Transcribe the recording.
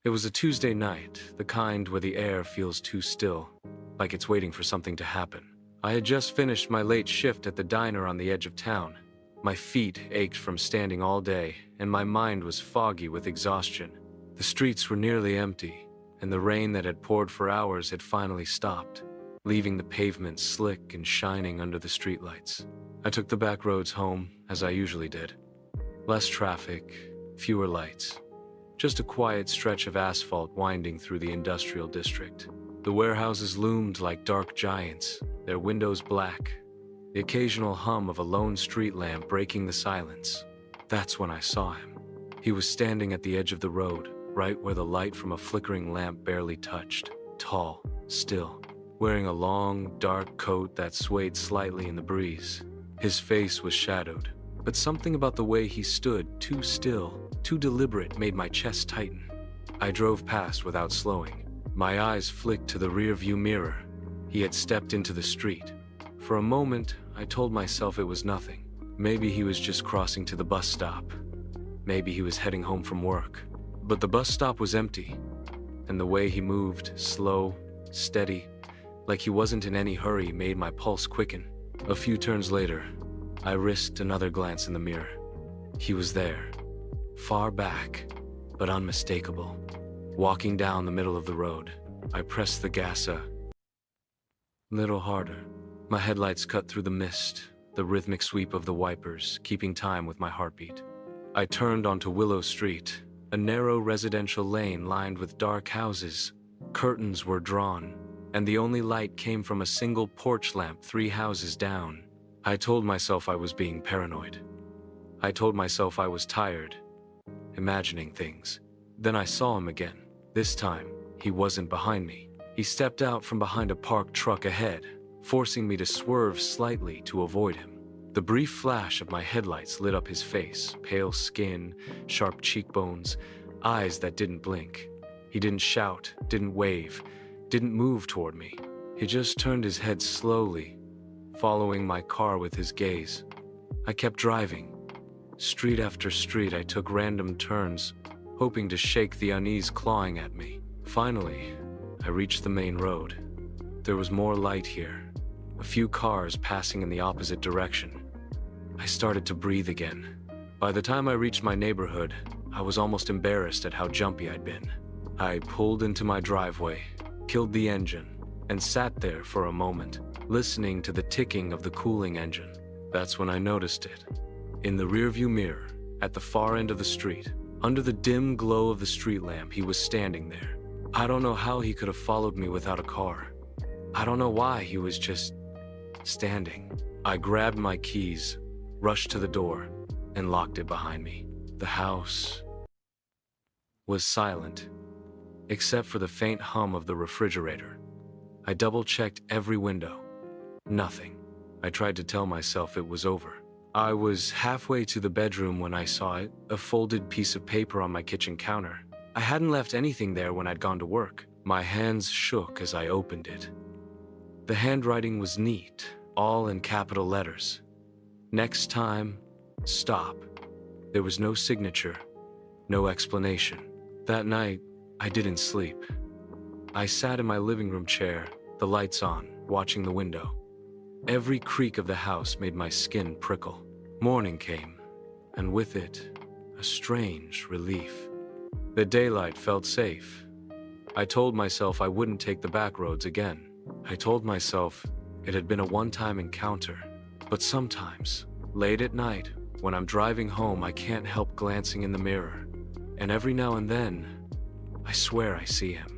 It was a Tuesday night, the kind where the air feels too still, like it's waiting for something to happen. I had just finished my late shift at the diner on the edge of town. My feet ached from standing all day, and my mind was foggy with exhaustion. The streets were nearly empty, and the rain that had poured for hours had finally stopped, leaving the pavement slick and shining under the streetlights. I took the back roads home, as I usually did. Less traffic, fewer lights. Just a quiet stretch of asphalt winding through the industrial district. The warehouses loomed like dark giants, their windows black, the occasional hum of a lone street lamp breaking the silence. That's when I saw him. He was standing at the edge of the road, right where the light from a flickering lamp barely touched. Tall, still, wearing a long, dark coat that swayed slightly in the breeze. His face was shadowed, but something about the way he stood, too still, too deliberate, made my chest tighten. I drove past without slowing. My eyes flicked to the rearview mirror. He had stepped into the street. For a moment, I told myself it was nothing. Maybe he was just crossing to the bus stop. Maybe he was heading home from work. But the bus stop was empty, and the way he moved, slow, steady, like he wasn't in any hurry, made my pulse quicken. A few turns later, I risked another glance in the mirror. He was there, far back, but unmistakable. Walking down the middle of the road, I pressed the gas a little harder. My headlights cut through the mist, the rhythmic sweep of the wipers, keeping time with my heartbeat. I turned onto Willow Street, a narrow residential lane lined with dark houses. Curtains were drawn, and the only light came from a single porch lamp 3 houses down. I told myself I was being paranoid. I told myself I was tired, imagining things. Then I saw him again. This time, he wasn't behind me. He stepped out from behind a parked truck ahead, forcing me to swerve slightly to avoid him. The brief flash of my headlights lit up his face, pale skin, sharp cheekbones, eyes that didn't blink. He didn't shout, didn't wave, didn't move toward me. He just turned his head slowly, following my car with his gaze. I kept driving. Street after street, I took random turns, hoping to shake the unease clawing at me. Finally, I reached the main road. There was more light here, a few cars passing in the opposite direction. I started to breathe again. By the time I reached my neighborhood, I was almost embarrassed at how jumpy I'd been. I pulled into my driveway, killed the engine, and sat there for a moment, listening to the ticking of the cooling engine. That's when I noticed it. In the rearview mirror, at the far end of the street, under the dim glow of the street lamp, he was standing there. I don't know how he could have followed me without a car. I don't know why he was just standing. I grabbed my keys, rushed to the door, and locked it behind me. The house was silent, except for the faint hum of the refrigerator. I double-checked every window. Nothing. I tried to tell myself it was over. I was halfway to the bedroom when I saw it, a folded piece of paper on my kitchen counter. I hadn't left anything there when I'd gone to work. My hands shook as I opened it. The handwriting was neat, all in capital letters. Next time, stop. There was no signature, no explanation. That night, I didn't sleep. I sat in my living room chair, the lights on, watching the window. Every creak of the house made my skin prickle. Morning came, and with it, a strange relief. The daylight felt safe. I told myself I wouldn't take the back roads again. I told myself it had been a one-time encounter. But sometimes, late at night, when I'm driving home, I can't help glancing in the mirror. And every now and then, I swear I see him.